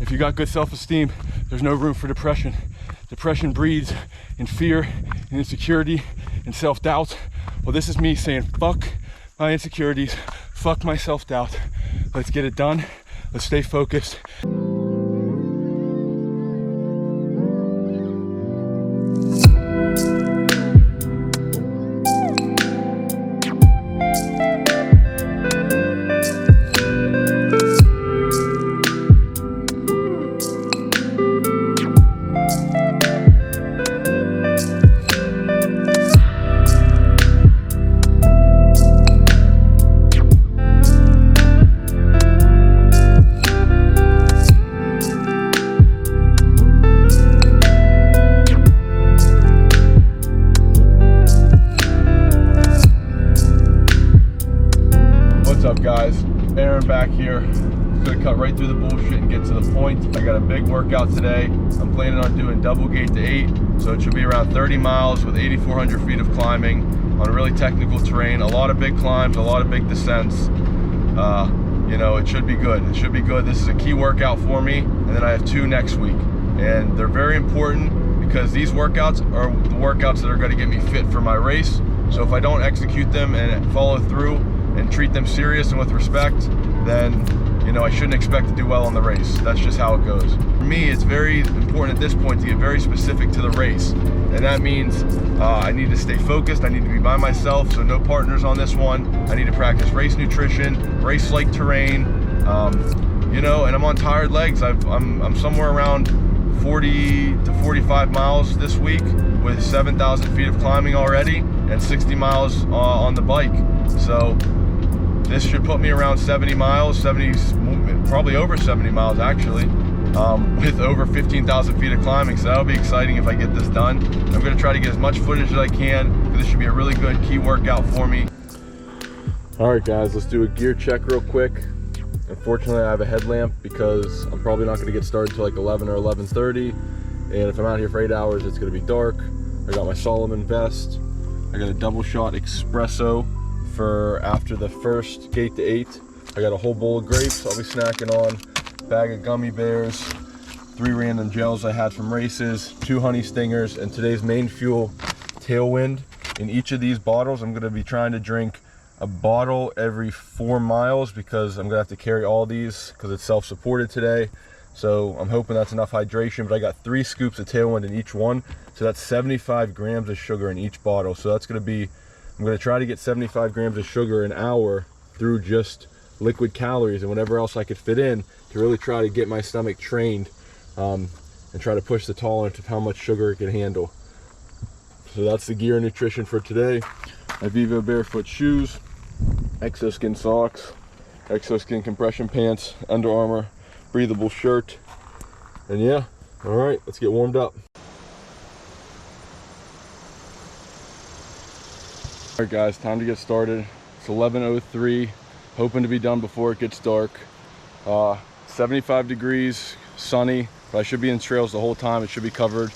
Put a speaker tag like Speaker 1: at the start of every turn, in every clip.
Speaker 1: If you got good self-esteem, there's no room for depression. Depression breeds in fear and insecurity and self-doubt. Well, this is me saying, fuck my insecurities, fuck my self-doubt. Let's get it done. Let's stay focused. Guys, Aaron back here. Just gonna cut right through the bullshit and get to the point. I got a big workout today. I'm planning on doing double gate to 8, so it should be around 30 miles with 8,400 feet of climbing on a really technical terrain. A lot of big climbs, a lot of big descents. You know, it should be good. It should be good. This is a key workout for me, and then I have 2 next week, and they're very important because these workouts are the workouts that are going to get me fit for my race. So if I don't execute them and follow through and treat them serious and with respect, then, you know, I shouldn't expect to do well on the race. That's just how it goes. For me, it's very important at this point to get very specific to the race. And that means I need to stay focused. I need to be by myself, so no partners on this one. I need to practice race nutrition, race-like terrain, you know, and I'm on tired legs. I'm somewhere around 40 to 45 miles this week with 7,000 feet of climbing already and 60 miles on the bike. So this should put me around 70 miles, probably over 70 miles actually, with over 15,000 feet of climbing. So that'll be exciting if I get this done. I'm gonna try to get as much footage as I can. This should be a really good key workout for me. All right guys, let's do a gear check real quick. Unfortunately, I have a headlamp because I'm probably not gonna get started till like 11 or 11:30. And if I'm out here for 8 hours, it's gonna be dark. I got my Solomon vest. I got a double shot espresso for after the first gate to 8. I got a whole bowl of grapes I'll be snacking on, bag of gummy bears, 3 random gels I had from races, 2 honey stingers, and today's main fuel, Tailwind. In each of these bottles, I'm gonna be trying to drink a bottle every 4 miles because I'm gonna have to carry all these because it's self-supported today. So I'm hoping that's enough hydration, but I got 3 scoops of Tailwind in each one. So that's 75 grams of sugar in each bottle. So that's gonna be, I'm gonna try to get 75 grams of sugar an hour through just liquid calories and whatever else I could fit in to really try to get my stomach trained and try to push the tolerance of how much sugar it can handle. So that's the gear and nutrition for today. My Vivo barefoot shoes, exoskin socks, exoskin compression pants, Under Armour breathable shirt, and yeah, all right, let's get warmed up. All right guys, time to get started. It's 11:03, hoping to be done before it gets dark. 75 degrees, sunny, but I should be in trails the whole time. It should be covered.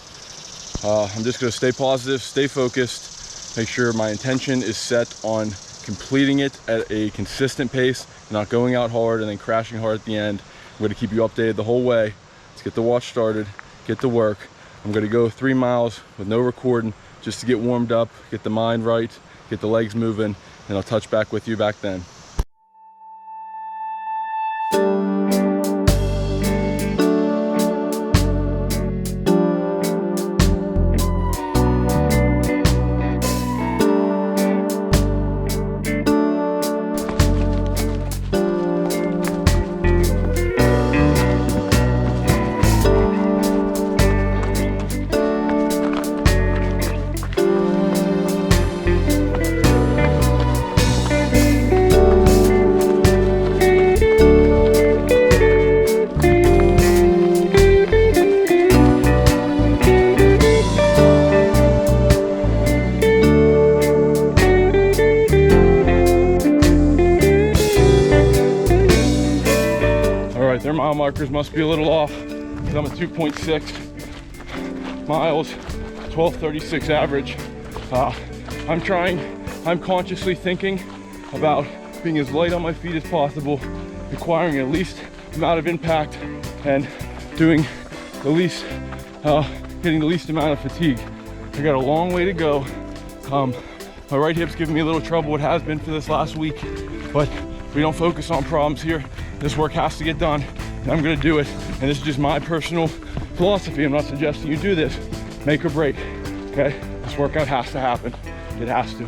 Speaker 1: I'm just gonna stay positive, stay focused, make sure my intention is set on completing it at a consistent pace, not going out hard and then crashing hard at the end. I'm going to keep you updated the whole way. Let's get the watch started, get to work. I'm going to go 3 miles with no recording just to get warmed up, get the mind right, get the legs moving, and I'll touch back with you back then. Their mile markers must be a little off because I'm at 2.6 miles, 12:36 average. I'm consciously thinking about being as light on my feet as possible, requiring at least amount of impact, and doing the least, getting the least amount of fatigue. I got a long way to go. My right hip's giving me a little trouble. It has been for this last week, but we don't focus on problems here. This work has to get done, and I'm gonna do it. And this is just my personal philosophy. I'm not suggesting you do this, make or break, okay? This workout has to happen. It has to.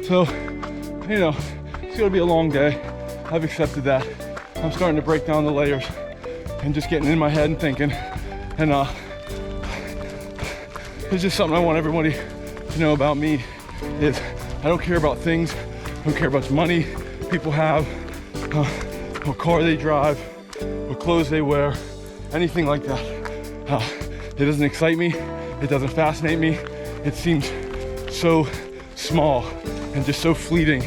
Speaker 1: So, you know, it's gonna be a long day. I've accepted that. I'm starting to break down the layers and just getting in my head and thinking. And it's just something I want everybody to know about me is I don't care about things. I don't care about money people have, what car they drive, what clothes they wear, anything like that. It doesn't excite me. It doesn't fascinate me. It seems so small and just so fleeting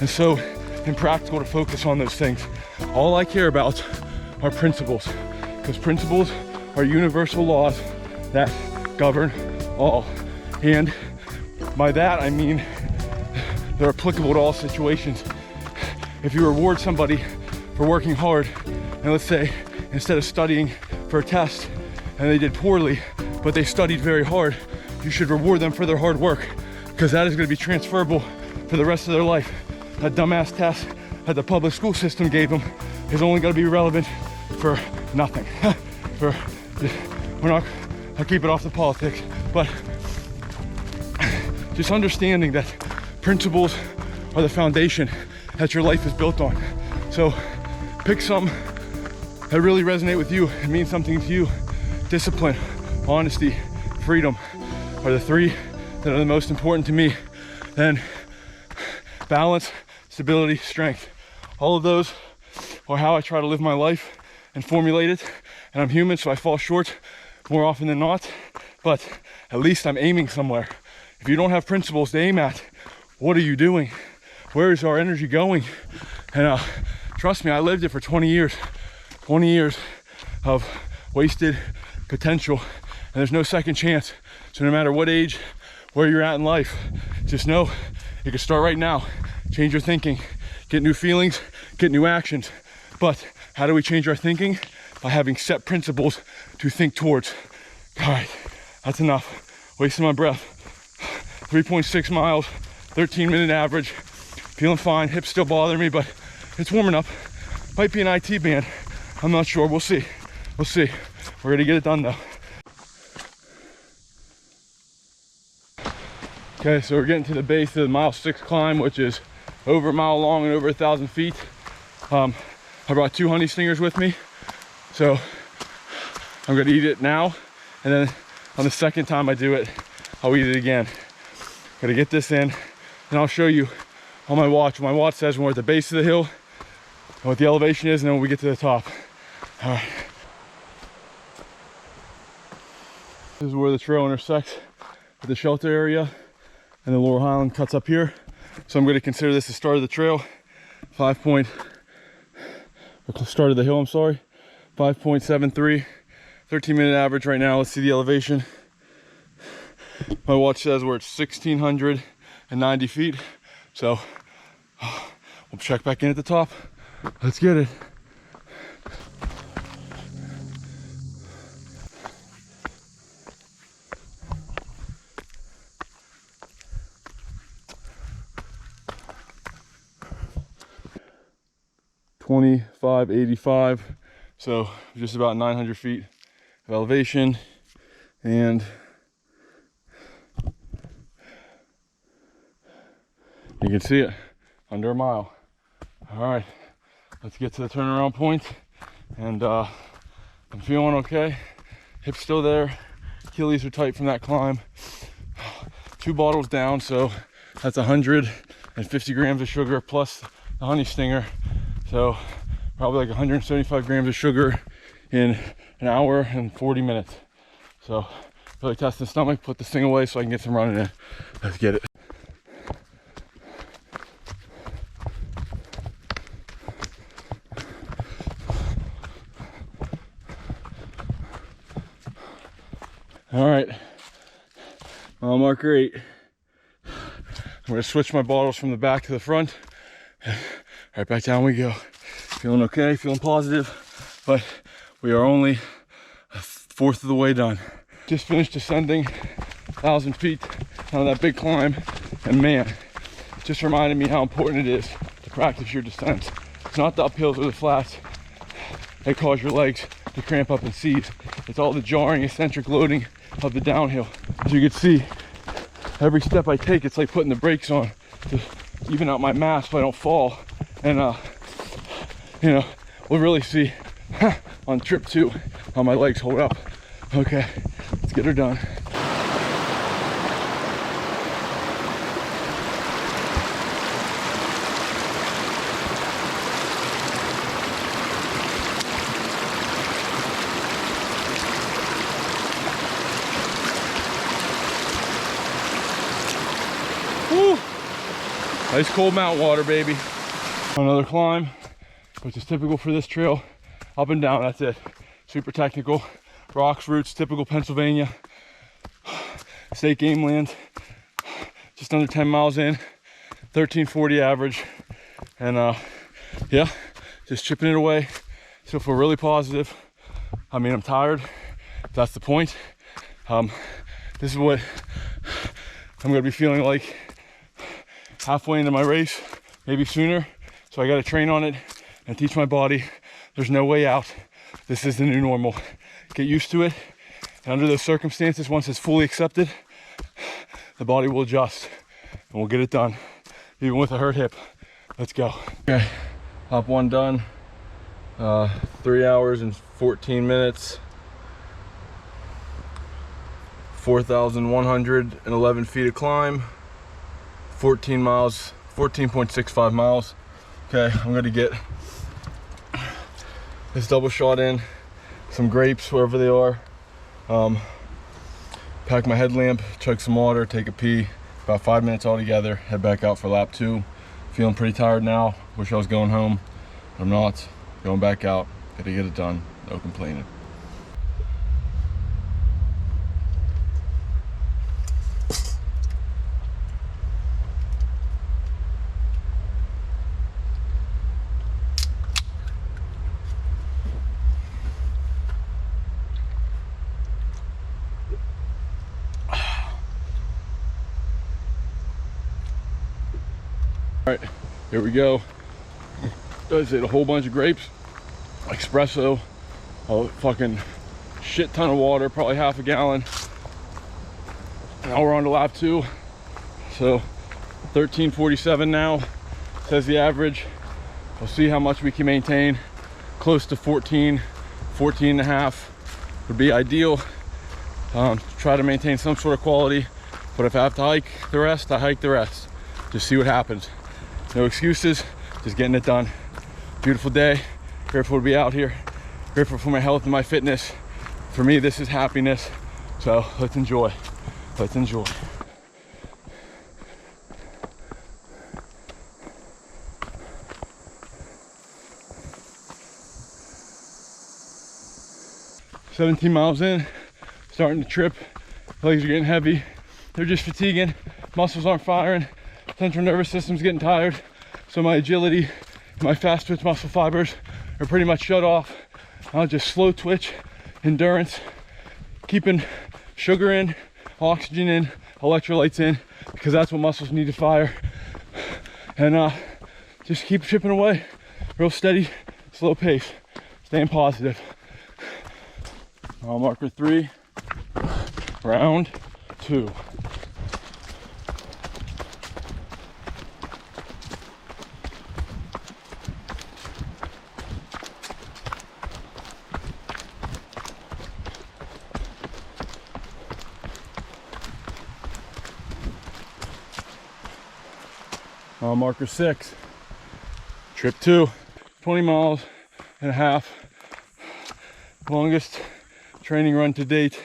Speaker 1: and so impractical to focus on those things. All I care about are principles, because principles are universal laws that govern all. And by that, I mean they're applicable to all situations. If you reward somebody for working hard, and let's say instead of studying for a test and they did poorly, but they studied very hard, you should reward them for their hard work, because that is going to be transferable for the rest of their life. That dumbass test that the public school system gave them is only going to be relevant for nothing. I'll keep it off the politics, but just understanding that principles are the foundation that your life is built on. So pick something that really resonate with you and means something to you. Discipline, honesty, freedom are the three that are the most important to me. Then balance, stability, strength. All of those are how I try to live my life and formulate it. And I'm human, so I fall short more often than not, but at least I'm aiming somewhere. If you don't have principles to aim at, what are you doing? Where is our energy going? And trust me, I lived it for 20 years. 20 years of wasted potential, and there's no second chance. So no matter what age, where you're at in life, just know you can start right now. Change your thinking, get new feelings, get new actions. But how do we change our thinking? By having set principles to think towards. All right, that's enough. Wasting my breath. 3.6 miles, 13-minute average. Feeling fine, hips still bothering me, but it's warming up. Might be an IT band, I'm not sure, we'll see. We'll see. We're gonna get it done though. Okay, so we're getting to the base of the mile 6 climb, which is over a mile long and over 1,000 feet. I brought 2 honey stingers with me, so I'm gonna eat it now, and then on the second time I do it, I'll eat it again. Gotta get this in, and I'll show you on my watch. My watch says when we're at the base of the hill, and what the elevation is, and then when we get to the top. All right. This is where the trail intersects with the shelter area, and the lower highland cuts up here. So I'm going to consider this the start of the trail. Start of the hill, I'm sorry. 5.73, 13-minute average right now. Let's see the elevation. My watch says we're at 1,690 feet. So we'll check back in at the top. Let's get it. $25.85, so just about 900 feet of elevation, and you can see it under a mile. All right, let's get to the turnaround point, and I'm feeling okay. Hips still there, Achilles are tight from that climb. 2 bottles down, so that's 150 grams of sugar plus the honey stinger. So probably like 175 grams of sugar in an hour and 40 minutes. So really test the stomach, put this thing away so I can get some running in. Let's get it. All right, mile marker 8. I'm gonna switch my bottles from the back to the front. Right back down we go. Feeling okay, feeling positive, but we are only 1/4 of the way done. Just finished descending 1,000 feet on that big climb, and man, it just reminded me how important it is to practice your descents. It's not the uphills or the flats that cause your legs to cramp up and seize. It's all the jarring, eccentric loading of the downhill. As you can see, every step I take, it's like putting the brakes on to even out my mass so I don't fall. And you know, we'll really see on trip 2 how my legs hold up. Okay, let's get her done. Woo! Nice cold mountain water, baby. Another climb, which is typical for this trail. Up and down, that's it. Super technical. Rocks, roots, typical Pennsylvania. State game land. Just under 10 miles in. 1340 average. And yeah, just chipping it away. Still feel really positive. I mean, I'm tired. That's the point. This is what I'm gonna be feeling like halfway into my race, maybe sooner. So I gotta train on it and teach my body there's no way out. This is the new normal. Get used to it. And under those circumstances, once it's fully accepted, the body will adjust and we'll get it done, even with a hurt hip. Let's go. Okay, hop 1 done. 3 hours and 14 minutes. 4,111 feet of climb. 14 miles, 14.65 miles. Okay, I'm gonna get this double shot in, some grapes wherever they are, pack my headlamp, chug some water, take a pee, about 5 minutes altogether, head back out for lap 2. Feeling pretty tired now, wish I was going home, but I'm not. Going back out, gotta get it done, no complaining. All right, here we go. Does it a whole bunch of grapes, espresso, a fucking shit ton of water, probably half a gallon. Now we're on to lap 2. So 13:47 now, says the average. We'll see how much we can maintain. Close to 14, 14 and a half would be ideal. Try to maintain some sort of quality, but if I have to hike the rest, I hike the rest. Just see what happens. No excuses, just getting it done. Beautiful day, grateful to be out here, grateful for my health and my fitness. For me, this is happiness. So let's enjoy, let's enjoy. "17 miles in, starting to trip. Legs are getting heavy. They're just fatiguing. Muscles aren't firing. Central nervous system's getting tired. So my agility, my fast twitch muscle fibers are pretty much shut off. I'll just slow twitch, endurance, keeping sugar in, oxygen in, electrolytes in, because that's what muscles need to fire. And just keep chipping away. Real steady, slow pace. Staying positive. Mile marker 3, round 2. Mile marker 6. Trip 2. 20 miles and a half. Longest training run to date.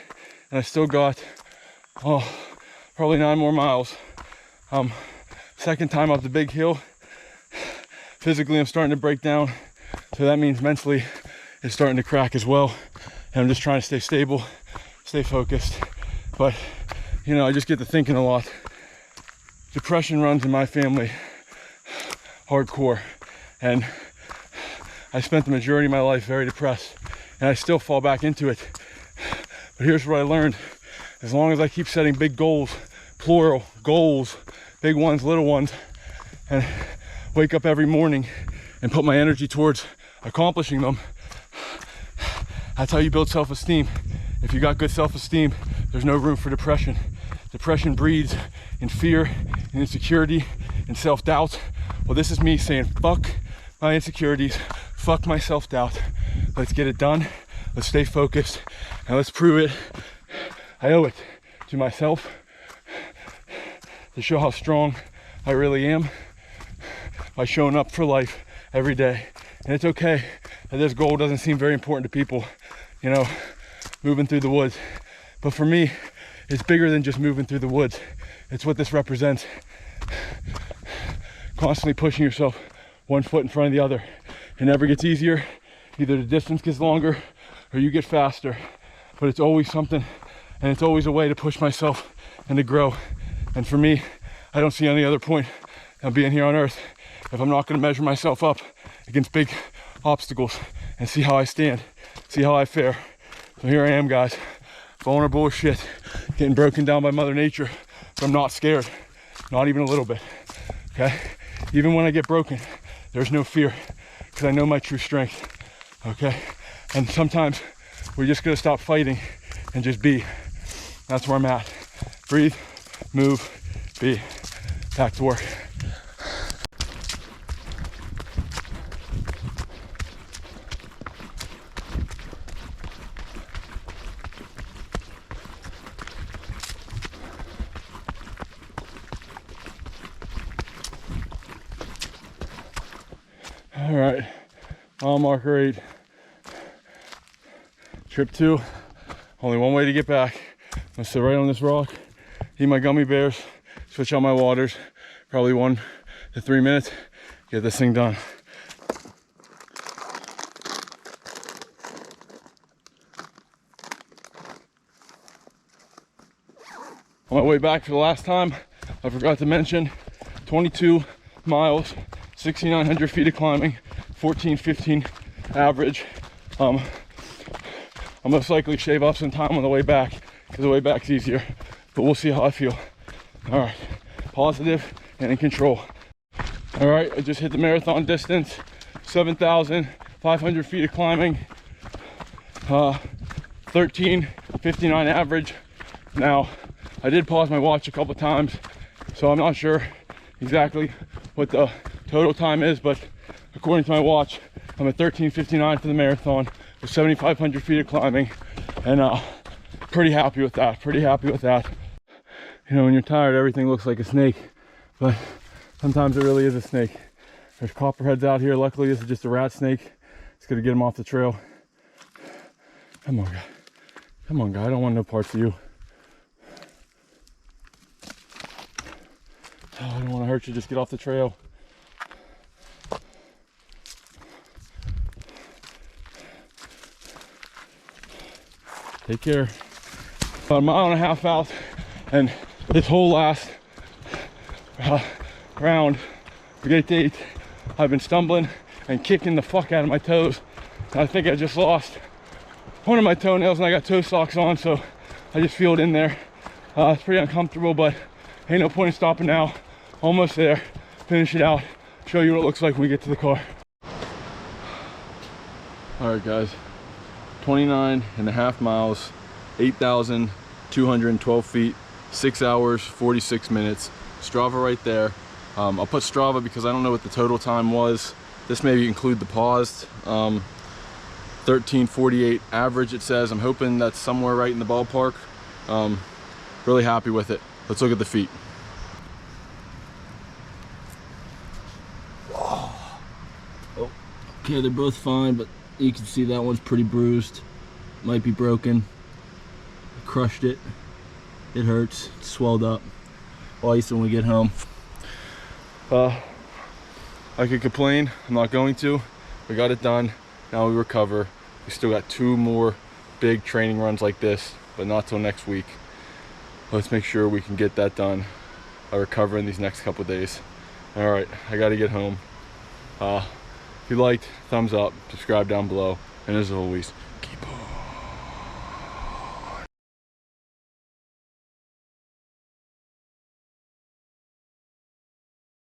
Speaker 1: And I still got, probably 9 more miles. Second time up the big hill. Physically, I'm starting to break down. So that means mentally, it's starting to crack as well. And I'm just trying to stay stable, stay focused. But, you know, I just get to thinking a lot. Depression runs in my family hardcore. And I spent the majority of my life very depressed. And I still fall back into it. But here's what I learned. As long as I keep setting big goals, plural goals, big ones, little ones, and wake up every morning and put my energy towards accomplishing them, that's how you build self-esteem. If you got good self-esteem, there's no room for depression. Depression breeds in fear, in insecurity, in self-doubt. Well, this is me saying, fuck my insecurities, fuck my self-doubt. Let's get it done. Let's stay focused, and let's prove it. I owe it to myself to show how strong I really am by showing up for life every day. And it's okay that this goal doesn't seem very important to people, you know, moving through the woods. But for me, it's bigger than just moving through the woods. It's what this represents. Constantly pushing yourself one foot in front of the other. It never gets easier. Either the distance gets longer or you get faster. But it's always something, and it's always a way to push myself and to grow. And for me, I don't see any other point of being here on earth if I'm not going to measure myself up against big obstacles and see how I stand, see how I fare. So here I am, guys, vulnerable as shit, getting broken down by Mother Nature, but I'm not scared, not even a little bit, okay? Even when I get broken, there's no fear, because I know my true strength, okay? And sometimes we're just gonna stop fighting and just be. That's where I'm at. Breathe, move, be. Back to work. All right, mile marker 8. Trip 2, only one way to get back. I'm gonna sit right on this rock, eat my gummy bears, switch out my waters, probably 1 to 3 minutes, get this thing done. On my way back for the last time, I forgot to mention 22 miles, 6,900 feet of climbing, 14-15 average. I'll most likely shave off some time on the way back because the way back's easier, but we'll see how I feel. All right, positive and in control. All right, I just hit the marathon distance, 7,500 feet of climbing, 13:59 average. Now, I did pause my watch a couple times, so I'm not sure exactly what the total time is, but according to my watch, I'm at 13:59 for the marathon with 7,500 feet of climbing, and pretty happy with that, You know, when you're tired, everything looks like a snake, but sometimes it really is a snake. There's copperheads out here. Luckily, this is just a rat snake. It's gonna get them off the trail. Come on, guy. Come on, guy. I don't want no parts of you. Oh, I don't want to hurt you. Just get off the trail. Take care. About 1.5 miles out, and this whole last round, for gate 8, I've been stumbling and kicking the fuck out of my toes. And I think I just lost one of my toenails, and I got toe socks on, so I just feel it in there. It's pretty uncomfortable, but ain't no point in stopping now. Almost there. Finish it out. Show you what it looks like when we get to the car. All right, guys. 29.5 miles, 8,212 feet, 6 hours, 46 minutes. Strava right there. I'll put Strava because I don't know what the total time was. This maybe include the paused. 13:48 average, it says. I'm hoping that's somewhere right in the ballpark. Really happy with it. Let's look at the feet.
Speaker 2: Okay, they're both fine, but you can see that one's pretty bruised. Might be broken. Crushed it. It hurts. It's swelled up. I'll ice when we get home.
Speaker 1: I could complain. I'm not going to. We got it done. Now we recover. We still got 2 more big training runs like this, but not till next week. Let's make sure we can get that done. I recover in these next couple days. All right, I got to get home. If you liked, thumbs up, subscribe down below, and as always, keep